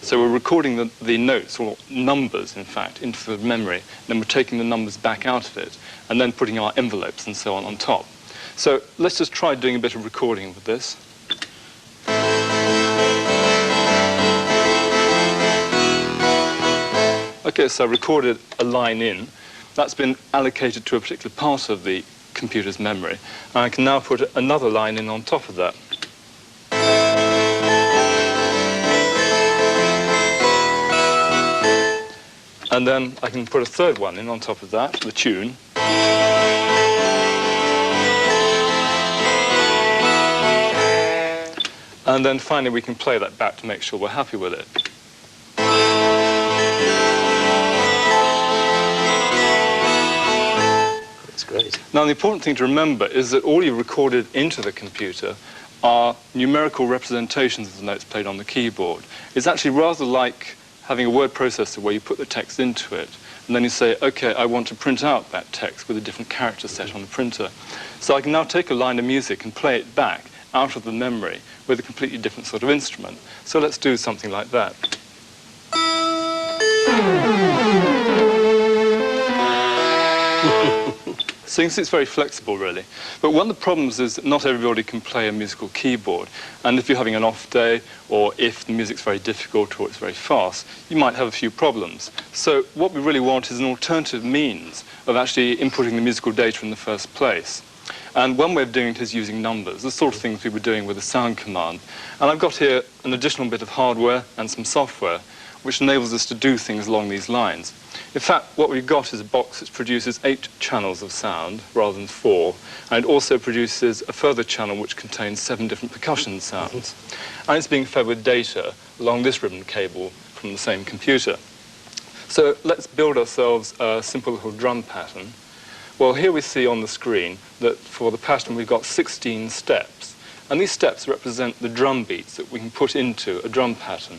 So we're recording the notes, or numbers, in fact, into the memory. Then we're taking the numbers back out of it, and then putting our envelopes and so on top. So let's just try doing a bit of recording with this. Okay, so I recorded a line in. That's been allocated to a particular part of the computer's memory. And I can now put another line in on top of that. And then I can put a third one in on top of that, the tune. And then finally we can play that back to make sure we're happy with it. That's great. Now the important thing to remember is that all you recorded into the computer are numerical representations of the notes played on the keyboard. It's actually rather like having a word processor where you put the text into it, and then you say, okay, I want to print out that text with a different character set on the printer. So I can now take a line of music and play it back out of the memory with a completely different sort of instrument. So let's do something like that. So you can see it's very flexible, really. But one of the problems is that not everybody can play a musical keyboard. And if you're having an off day, or if the music's very difficult or it's very fast, you might have a few problems. So what we really want is an alternative means of actually inputting the musical data in the first place. And one way of doing it is using numbers, the sort of things we were doing with the sound command. And I've got here an additional bit of hardware and some software which enables us to do things along these lines. In fact, what we've got is a box which produces 8 channels of sound rather than 4, and it also produces a further channel which contains 7 different percussion sounds. And it's being fed with data along this ribbon cable from the same computer. So let's build ourselves a simple little drum pattern. Well, here we see on the screen that for the pattern we've got 16 steps, and these steps represent the drum beats that we can put into a drum pattern.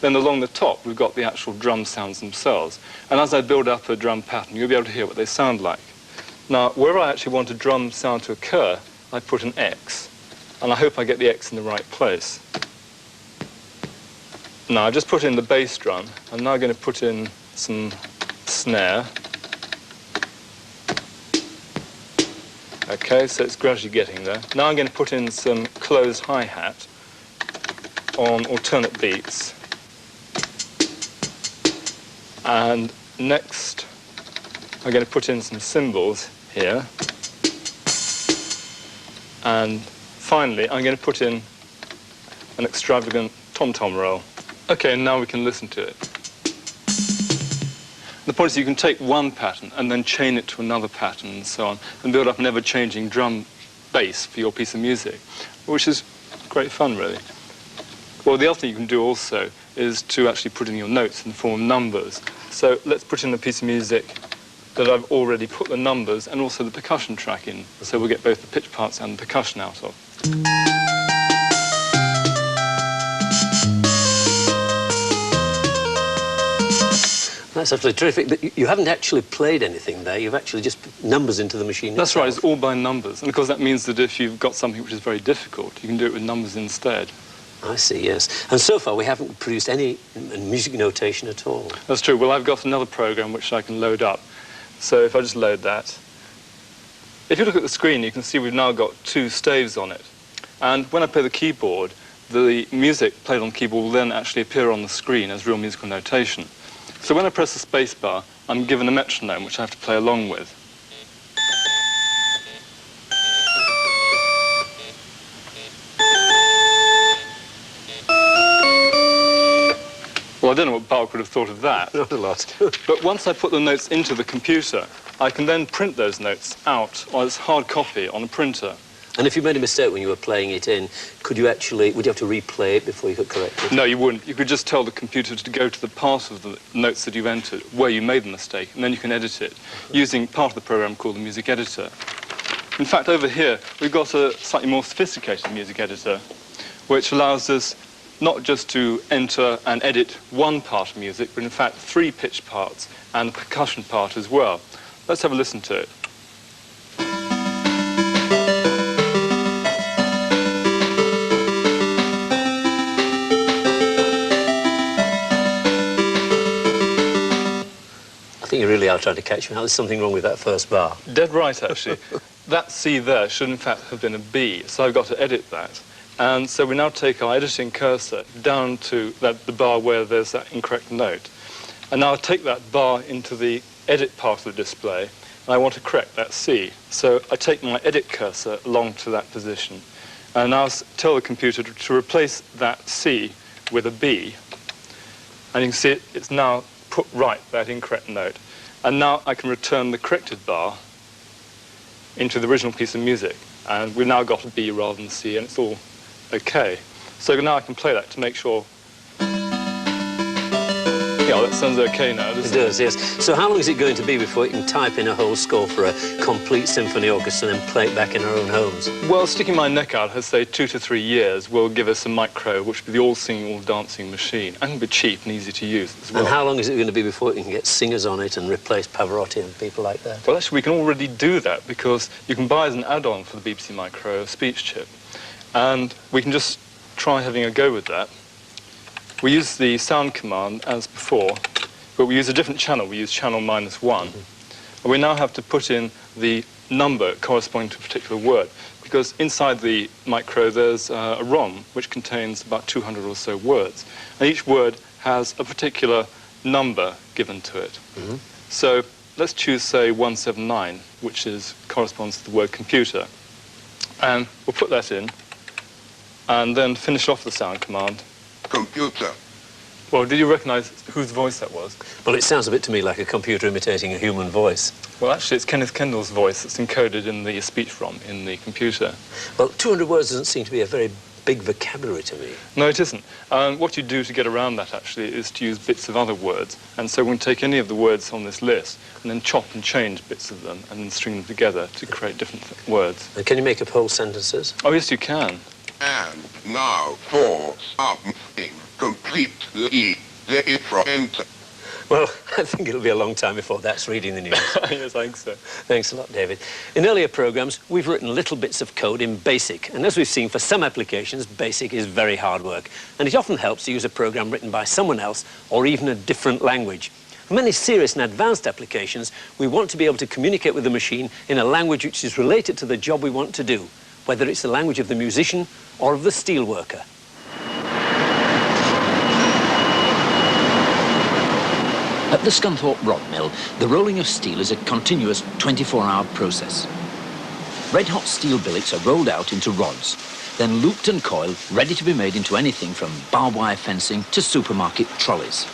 Then along the top, we've got the actual drum sounds themselves. And as I build up a drum pattern, you'll be able to hear what they sound like. Now, where I actually want a drum sound to occur, I put an X. And I hope I get the X in the right place. Now, I just put in the bass drum. I'm now going to put in some snare. OK, so it's gradually getting there. Now I'm going to put in some closed hi-hat on alternate beats. And next, I'm going to put in some cymbals here. And finally, I'm going to put in an extravagant tom-tom roll. OK, and now we can listen to it. The point is you can take one pattern and then chain it to another pattern and so on, and build up an ever-changing drum bass for your piece of music, which is great fun, really. Well, the other thing you can do also is to actually put in your notes in the form of numbers. So let's put in a piece of music that I've already put the numbers and also the percussion track in, so we'll get both the pitch parts and the percussion out of. That's absolutely terrific. But you haven't actually played anything there. You've actually just put numbers into the machine itself. That's right. It's all by numbers. And of course, that means that if you've got something which is very difficult, you can do it with numbers instead. I see, yes. And so far, we haven't produced any music notation at all. That's true. Well, I've got another program which I can load up. So if I just load that. If you look at the screen, you can see we've now got 2 staves on it. And when I play the keyboard, the music played on the keyboard will then actually appear on the screen as real musical notation. So when I press the space bar, I'm given a metronome which I have to play along with. Well, I don't know what Bach would have thought of that. Not a lot. But once I put the notes into the computer, I can then print those notes out as hard copy on a printer. And if you made a mistake when you were playing it in, would you have to replay it before you could correct it? No, you wouldn't. You could just tell the computer to go to the part of the notes that you've entered where you made the mistake, and then you can edit it using part of the program called the music editor. In fact, over here, we've got a slightly more sophisticated music editor, which allows us not just to enter and edit one part of music, but in fact 3 pitch parts and a percussion part as well. Let's have a listen to it. I think you really are trying to catch me now. There's something wrong with that first bar. Dead right, actually. That C there should in fact have been a B, so I've got to edit that. And so we now take our editing cursor down to the bar where there's that incorrect note. And now I take that bar into the edit part of the display, and I want to correct that C. So I take my edit cursor along to that position, and now tell the computer to replace that C with a B. And you can see it's now put right that incorrect note. And now I can return the corrected bar into the original piece of music. And we've now got a B rather than C, and it's all okay. So now I can play that to make sure. Yeah, that sounds okay now, doesn't it? It does, yes. So how long is it going to be before you can type in a whole score for a complete symphony orchestra and then play it back in our own homes? Well, sticking my neck out, I'd say 2 to 3 years will give us a micro, which will be the all-singing, all-dancing machine, and will be cheap and easy to use as well. And how long is it going to be before you can get singers on it and replace Pavarotti and people like that? Well, actually, we can already do that, because you can buy as an add-on for the BBC Micro a speech chip, and we can just try having a go with that. We use the sound command as before, but we use a different channel. We use channel -1. And we now have to put in the number corresponding to a particular word, because inside the micro there's a ROM which contains about 200 or so words. And each word has a particular number given to it. So let's choose, say, 179, which corresponds to the word computer. And we'll put that in, and then finish off the sound command. Computer. Well, did you recognise whose voice that was? Well, it sounds a bit to me like a computer imitating a human voice. Well, actually, it's Kenneth Kendall's voice that's encoded in the speech ROM in the computer. Well, 200 words doesn't seem to be a very big vocabulary to me. No, it isn't. What you do to get around that, actually, is to use bits of other words. And so we can take any of the words on this list and then chop and change bits of them and then string them together to create different words. And can you make up whole sentences? Oh, yes, you can. And now for something completely different. Well, I think it'll be a long time before that's reading the news. Yes, I think so. Thanks a lot, David. In earlier programmes, we've written little bits of code in BASIC, and as we've seen, for some applications, BASIC is very hard work, and it often helps to use a program written by someone else or even a different language. For many serious and advanced applications, we want to be able to communicate with the machine in a language which is related to the job we want to do, whether it's the language of the musician or of the steel worker. At the Scunthorpe Rod Mill, the rolling of steel is a continuous 24-hour process. Red-hot steel billets are rolled out into rods, then looped and coiled, ready to be made into anything from barbed wire fencing to supermarket trolleys.